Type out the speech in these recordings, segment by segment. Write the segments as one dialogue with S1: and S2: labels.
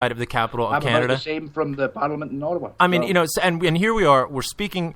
S1: of the capital of
S2: I'm
S1: Canada.
S2: about the same from the Parliament in Ottawa.
S1: I mean, and here we are. We're speaking,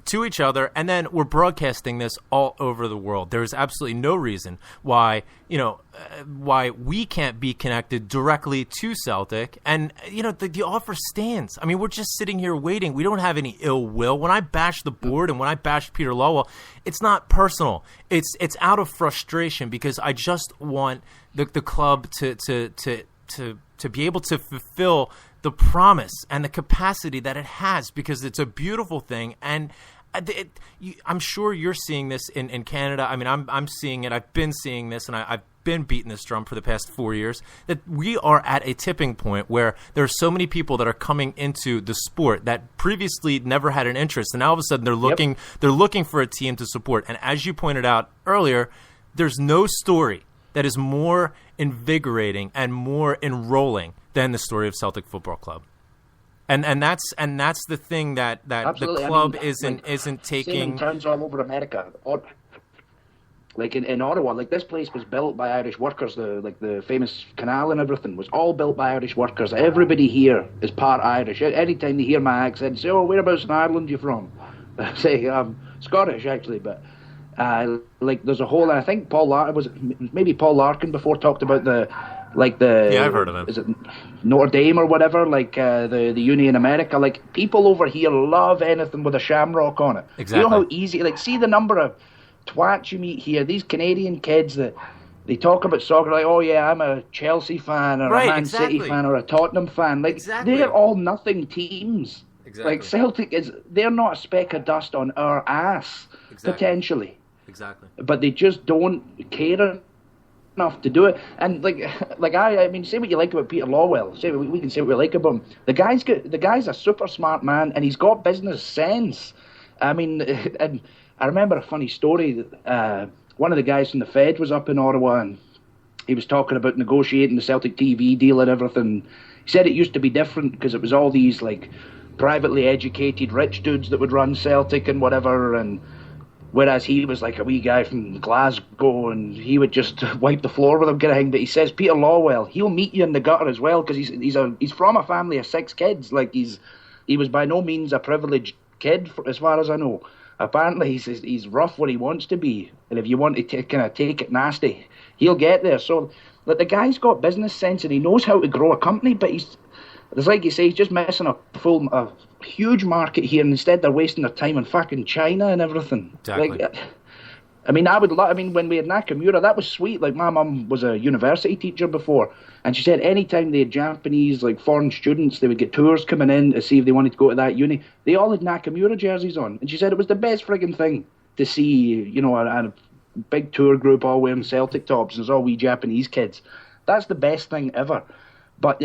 S1: to each other, and then we're broadcasting this all over the world. There is absolutely no reason why, why we can't be connected directly to Celtic. And, the offer stands. I mean, we're just sitting here waiting. We don't have any ill will. When I bash the board and when I bash Peter Lawwell, it's not personal. It's out of frustration because I just want the club to be able to fulfill the promise and the capacity that it has, because it's a beautiful thing. And I'm sure you're seeing this in Canada. I mean, I'm seeing it. I've been seeing this, and I've been beating this drum for the past 4 years, that we are at a tipping point where there are so many people that are coming into the sport that previously never had an interest, and now all of a sudden they're looking for a team to support. And as you pointed out earlier, there's no story that is more invigorating and more enrolling than the story of Celtic Football Club. And that's the thing that
S2: Absolutely.
S1: the club
S2: Same
S1: isn't taking.
S2: in towns all over America. Like in Ottawa, like this place was built by Irish workers. The famous canal and everything was all built by Irish workers. Everybody here is part Irish. Anytime they hear my accent, say, "Oh, whereabouts in Ireland you from?" I say, "I'm Scottish actually," but there's a whole. I think Paul Larkin before talked about
S1: I've heard of him.
S2: Is it Notre Dame or whatever? The uni in America. Like, people over here love anything with a shamrock on it.
S1: Exactly.
S2: You know how easy. Like, see the number of twats you meet here. These Canadian kids that they talk about soccer like, "Oh yeah, I'm a Chelsea fan or a Man City fan or a Tottenham fan." Like, they're all nothing teams.
S1: Exactly.
S2: Like, Celtic they're not a speck of dust on our ass, potentially.
S1: Exactly. But
S2: they just don't care enough to do it. And I mean, say what you like about Peter Lawwell. Say we can say what we like about him. The guy's a super smart man, and he's got business sense. I mean, and I remember a funny story. One of the guys from the Fed was up in Ottawa, and he was talking about negotiating the Celtic TV deal and everything. He said it used to be different because it was all these privately educated rich dudes that would run Celtic and whatever, and whereas he was like a wee guy from Glasgow, and he would just wipe the floor with him, kind of thing. But he says Peter Lawwell, he'll meet you in the gutter as well, because he's from a family of 6 kids. Like, he was by no means a privileged kid, as far as I know. Apparently, he's rough where he wants to be, and if you want to kind of take it nasty, he'll get there. So, the guy's got business sense, and he knows how to grow a company. But it's like you say, he's just missing a huge market here, and instead they're wasting their time in fucking China and everything.
S1: Exactly.
S2: When we had Nakamura, that was sweet. Like, my mum was a university teacher before, and she said anytime they had Japanese, foreign students, they would get tours coming in to see if they wanted to go to that uni. They all had Nakamura jerseys on, and she said it was the best friggin' thing to see, a big tour group all wearing Celtic tops, and there's all wee Japanese kids. That's the best thing ever. But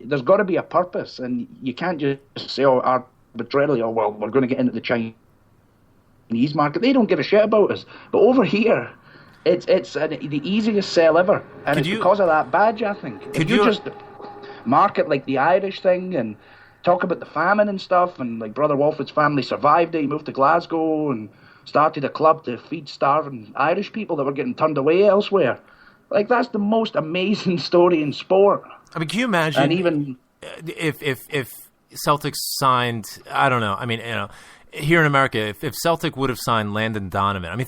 S2: there's got to be a purpose, and you can't just say, arbitrarily, well, we're going to get into the Chinese market. They don't give a shit about us. But over here, it's the easiest sell ever, and because of that badge, I think. If you just market like the Irish thing and talk about the famine and stuff, and like Brother Walford's family survived it, he moved to Glasgow and started a club to feed starving Irish people that were getting turned away elsewhere. Like, that's the most amazing story in sport.
S1: I mean, can you imagine?
S2: And even
S1: if Celtic signed, I don't know. I mean, here in America, if Celtic would have signed Landon Donovan, I mean,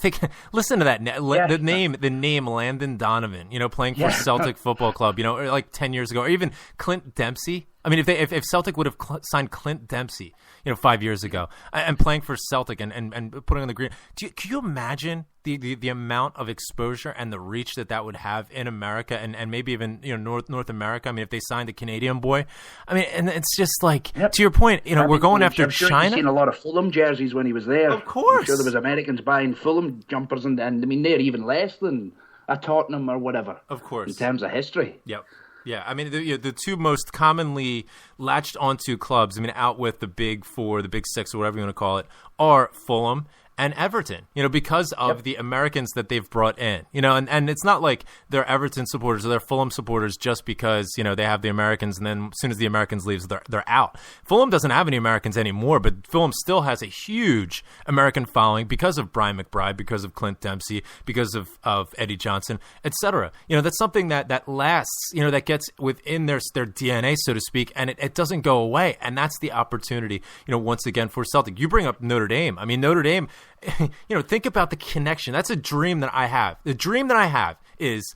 S1: listen to that. The name Landon Donovan, playing for Celtic Football Club, or 10 years ago, or even Clint Dempsey. I mean, if Celtic would have signed Clint Dempsey, 5 years ago, and playing for Celtic and putting on the green, can you imagine the amount of exposure and the reach that would have in America and maybe even North America? I mean, if they signed a Canadian boy, I mean, and it's just to your point, we're going after China.
S2: I've seen a lot of Fulham jerseys when he was there.
S1: Of course,
S2: I'm sure there was Americans buying Fulham jumpers, and I mean, they're even less than a Tottenham or whatever.
S1: Of course,
S2: in terms of history.
S1: Yep. Yeah, I mean, the two most commonly latched onto clubs, I mean, out with the big 4, the big 6, or whatever you want to call it, are Fulham and Everton, because of the Americans that they've brought in, and it's not like they're Everton supporters or they're Fulham supporters just because, they have the Americans, and then as soon as the Americans leaves, they're out. Fulham doesn't have any Americans anymore, but Fulham still has a huge American following because of Brian McBride, because of Clint Dempsey, because of Eddie Johnson, etc. That's something that lasts, that gets within their DNA, so to speak, and it doesn't go away. And that's the opportunity, once again, for Celtic. You bring up Notre Dame. I mean, Notre Dame, think about the connection. That's a dream that I have. The dream that I have is,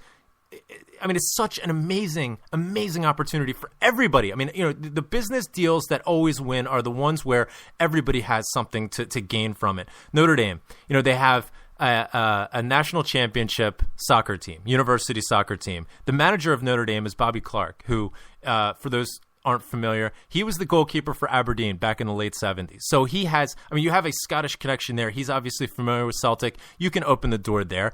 S1: it's such an amazing, amazing opportunity for everybody. I mean, the business deals that always win are the ones where everybody has something to gain from it. Notre Dame, they have a national championship soccer team, university soccer team. The manager of Notre Dame is Bobby Clark, who, for those aren't familiar, he was the goalkeeper for Aberdeen back in the late 70s. So he has, you have a Scottish connection there. He's obviously familiar with Celtic. You can open the door there.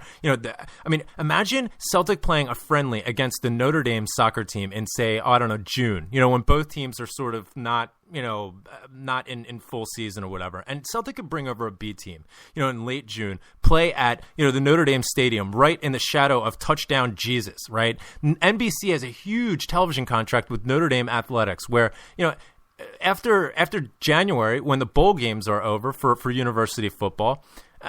S1: Imagine Celtic playing a friendly against the Notre Dame soccer team in, say, June, when both teams are sort of not in full season or whatever. And Celtic could bring over a B team, in late June, play at, the Notre Dame Stadium right in the shadow of Touchdown Jesus, right? NBC has a huge television contract with Notre Dame Athletics where, after January, when the bowl games are over for university football,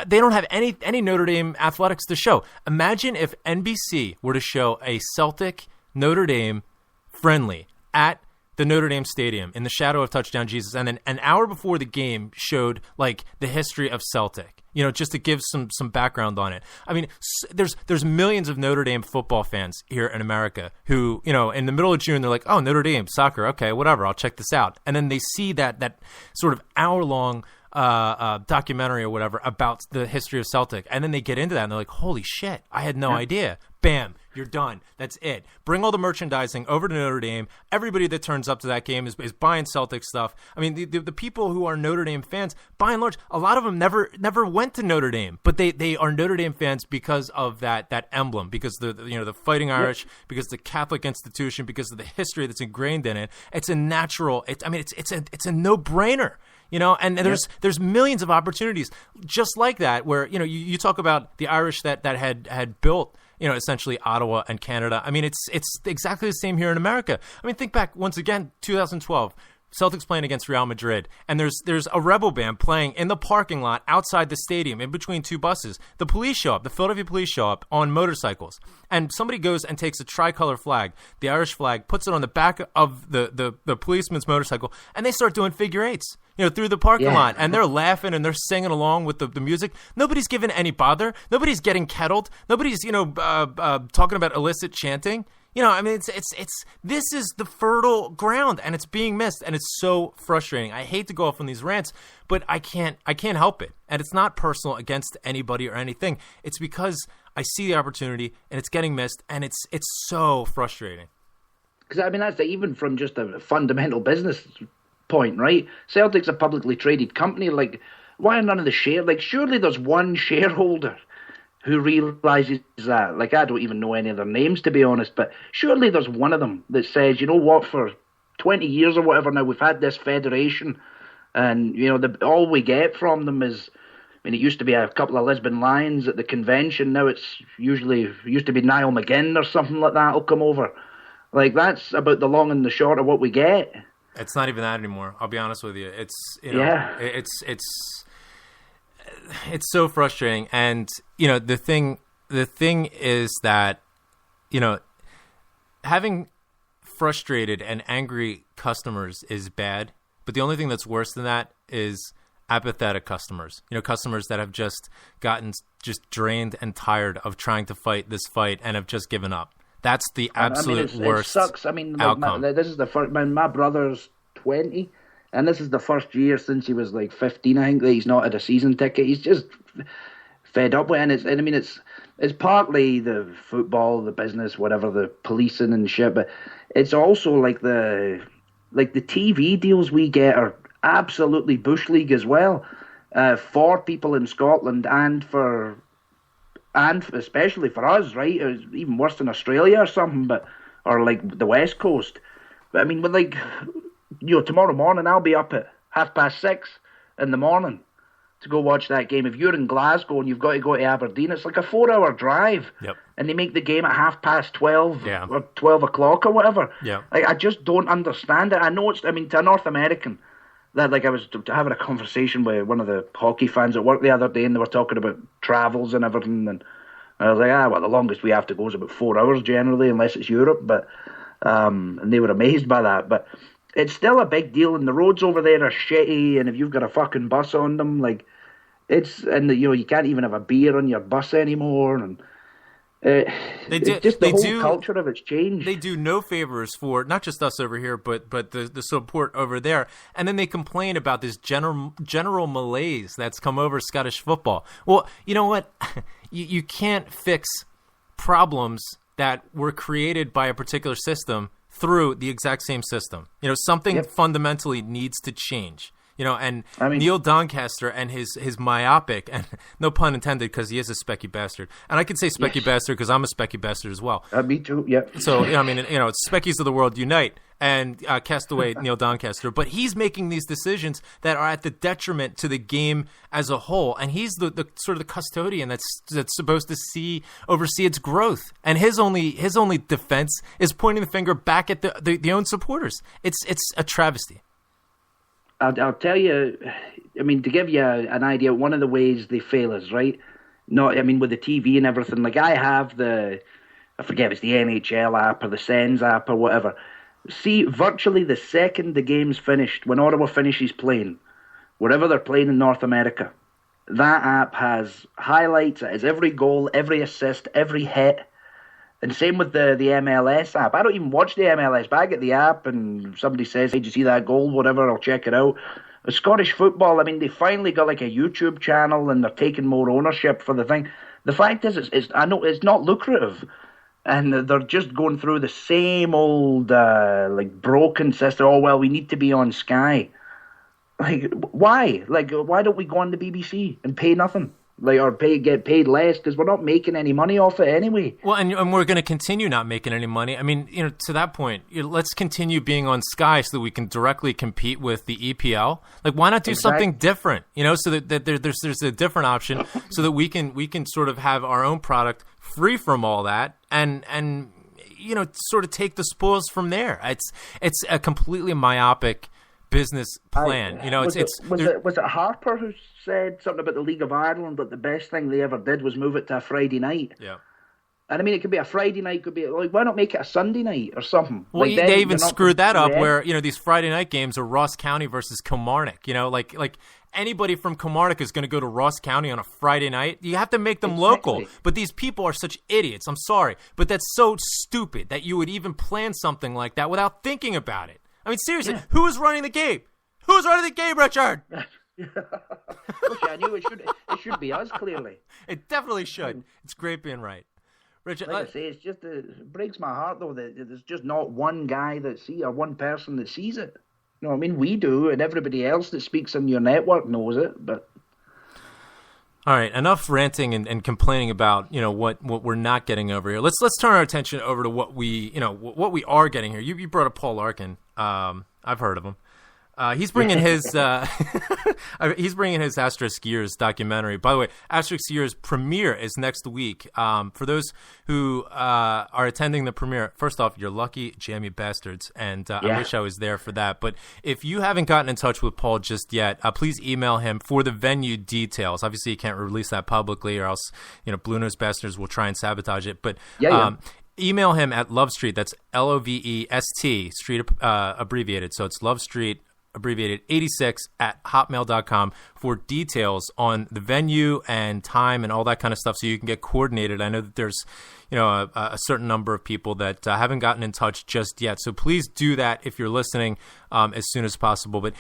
S1: they don't have any Notre Dame athletics to show. Imagine if NBC were to show a Celtic Notre Dame friendly at the Notre Dame Stadium in the shadow of Touchdown Jesus, and then an hour before the game showed like the history of Celtic, just to give some background on it. There's millions of Notre Dame football fans here in America who, in the middle of June, they're like, oh, Notre Dame soccer, okay, whatever, I'll check this out. And then they see that sort of hour-long documentary or whatever about the history of Celtic, and then they get into that and they're like, holy shit, I had no idea. Bam, you're done. That's it. Bring all the merchandising over to Notre Dame. Everybody that turns up to that game is buying Celtic stuff. The people who are Notre Dame fans, by and large, a lot of them never went to Notre Dame, but they are Notre Dame fans because of that emblem, because the Fighting Irish, because the Catholic institution, because of the history that's ingrained in it. It's a natural. It's a no-brainer. And there's millions of opportunities just like that where, you talk about the Irish that had built, essentially Ottawa and Canada. It's exactly the same here in America. Think back once again, 2012. Celtics playing against Real Madrid, and there's a rebel band playing in the parking lot outside the stadium in between two buses. The police show up, the Philadelphia police show up on motorcycles, and somebody goes and takes a tricolor flag, the Irish flag, puts it on the back of the policeman's motorcycle, and they start doing figure eights, through the parking lot, and they're laughing and they're singing along with the music. Nobody's giving any bother. Nobody's getting kettled. Nobody's talking about illicit chanting. This is the fertile ground, and it's being missed, and it's so frustrating. I hate to go off on these rants, but I can't help it. And it's not personal against anybody or anything. It's because I see the opportunity, and it's getting missed, and it's so frustrating.
S2: Because that's even from just a fundamental business point, right? Celtic's a publicly traded company. Like, why are none of the share? Like, surely there's one shareholder who realizes that. Like, I don't even know any of their names, to be honest, but surely there's one of them that says, you know what, for 20 years or whatever now, we've had this federation, and, all we get from them is, it used to be a couple of Lisbon Lions at the convention. Now it used to be Niall McGinn or something like that will come over. Like, that's about the long and the short of what we get.
S1: It's not even that anymore. I'll be honest with you. It's, it's so frustrating. And, the thing is that, having frustrated and angry customers is bad. But the only thing that's worse than that is apathetic customers, customers that have just gotten drained and tired of trying to fight this fight and have just given up. That's the absolute worst. It sucks.
S2: Outcome. This is the first. My brother's 20, and this is the first year since he was like 15. I think that he's not had a season ticket. He's just fed up with it. And it's partly the football, the business, whatever, the policing and shit. But it's also like the TV deals we get are absolutely bush league as well, for people in Scotland and especially for us, right? It's even worse than Australia or something, or like the West Coast. But tomorrow morning I'll be up at 6:30 in the morning, to go watch that game. If you're in Glasgow and you've got to go to Aberdeen, it's like a 4-hour drive.
S1: Yep.
S2: And they make the game at 12:30
S1: Yeah.
S2: or 12 o'clock or whatever.
S1: Yeah.
S2: Like, I just don't understand it. I know to a North American, that like I was having a conversation with one of the hockey fans at work the other day, and they were talking about travels and everything, and I was like, well, the longest we have to go is about 4 hours generally, unless it's Europe. But and they were amazed by that. But it's still a big deal, and the roads over there are shitty, and if you've got a fucking bus on them, like you can't even have a beer on your bus anymore, and the whole culture of it's changed.
S1: They do no favors for not just us over here, but the support over there, and then they complain about this general malaise that's come over Scottish football. Well, you know what? You can't fix problems that were created by a particular system through the exact same system. Something fundamentally needs to change. And Neil Doncaster and his myopic, and no pun intended because he is a specky bastard. And I can say specky bastard because I'm a specky bastard as well.
S2: Me too, yeah.
S1: So, it's speckies of the world unite and cast away Neil Doncaster. But he's making these decisions that are at the detriment to the game as a whole. And he's the sort of the custodian that's supposed to oversee its growth. And his only defense is pointing the finger back at the own supporters. It's a travesty.
S2: I'll tell you, to give you an idea, one of the ways they fail is, right? With the TV and everything, like I have I forget if it's the NHL app or the Sens app or whatever. See, virtually the second the game's finished, when Ottawa finishes playing, wherever they're playing in North America, that app has highlights, it has every goal, every assist, every hit. And same with the MLS app. I don't even watch the MLS, but I get the app and somebody says, hey, did you see that goal? Whatever, I'll check it out. The Scottish football, they finally got like a YouTube channel and they're taking more ownership for the thing. The fact is, I know it's not lucrative. And they're just going through the same old, broken system. Oh, well, we need to be on Sky. Like, why? Like, why don't we go on the BBC and pay nothing? Or get paid less because we're not making any money off it anyway.
S1: Well, and we're going to continue not making any money. To that point, let's continue being on Sky so that we can directly compete with the EPL. Like, why not do something different? So that there's a different option, so that we can sort of have our own product free from all that, and sort of take the spoils from there. It's a completely myopic business plan. Was
S2: it Harper who said something about the League of Ireland that the best thing they ever did was move it to a Friday night?
S1: Yeah.
S2: And it could be a Friday night, could be like, why not make it a Sunday night or something?
S1: Well, they even screwed that up where, these Friday night games are Ross County versus Kilmarnock. Like anybody from Kilmarnock is going to go to Ross County on a Friday night. You have to make them local. But these people are such idiots. I'm sorry. But that's so stupid that you would even plan something like that without thinking about it. Seriously, who is running the game? Who's running the game, Richard?
S2: I knew it should be us, clearly.
S1: It definitely should. It's great being right. Richard,
S2: like I say, it breaks my heart, though, that there's just not one guy or one person that sees it. We do, and everybody else that speaks on your network knows it, but...
S1: All right, enough ranting and complaining about what we're not getting over here. Let's turn our attention over to what we are getting here. You brought up Paul Larkin. I've heard of him. He's bringing his Asterisk Years documentary. By the way, Asterisk Years premiere is next week. For those who are attending the premiere, first off, you're lucky, jammy bastards, and I wish I was there for that. But if you haven't gotten in touch with Paul just yet, please email him for the venue details. Obviously, you can't release that publicly, or else Blue Nose Bastards will try and sabotage it. But email him at Love Street. That's LOVEST Street abbreviated. So it's Love Street abbreviated 86 at hotmail.com for details on the venue and time and all that kind of stuff, so you can get coordinated. I know that there's a certain number of people that haven't gotten in touch just yet, so please do that if you're listening as soon as possible. But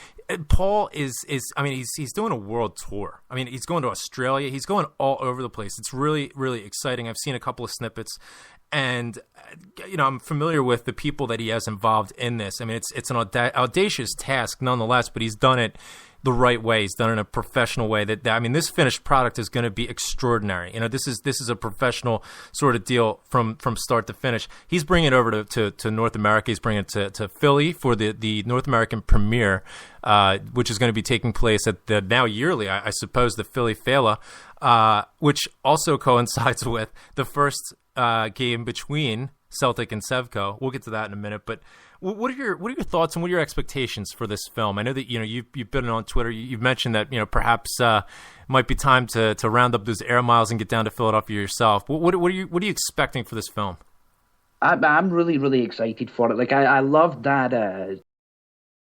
S1: Paul is he's doing a world tour. He's going to Australia. He's going all over the place. It's really, really exciting. I've seen a couple of snippets, and I'm familiar with the people that he has involved in this. It's an audacious task nonetheless, but he's done it the right way. He's done it in a professional way. I mean, this finished product is going to be extraordinary. This is a professional sort of deal from start to finish. He's bringing it over to North America. He's bringing it to Philly for the North American premiere, which is going to be taking place at the now yearly, I suppose, the Philly Fela, which also coincides with the first game between Celtic and Sevco. We'll get to that in a minute, but what are your thoughts and what are your expectations for this film? I know that you've been on Twitter. You've mentioned that perhaps it might be time to round up those air miles and get down to Philadelphia yourself. What are you expecting for this film?
S2: I'm really, really excited for it. Like I love that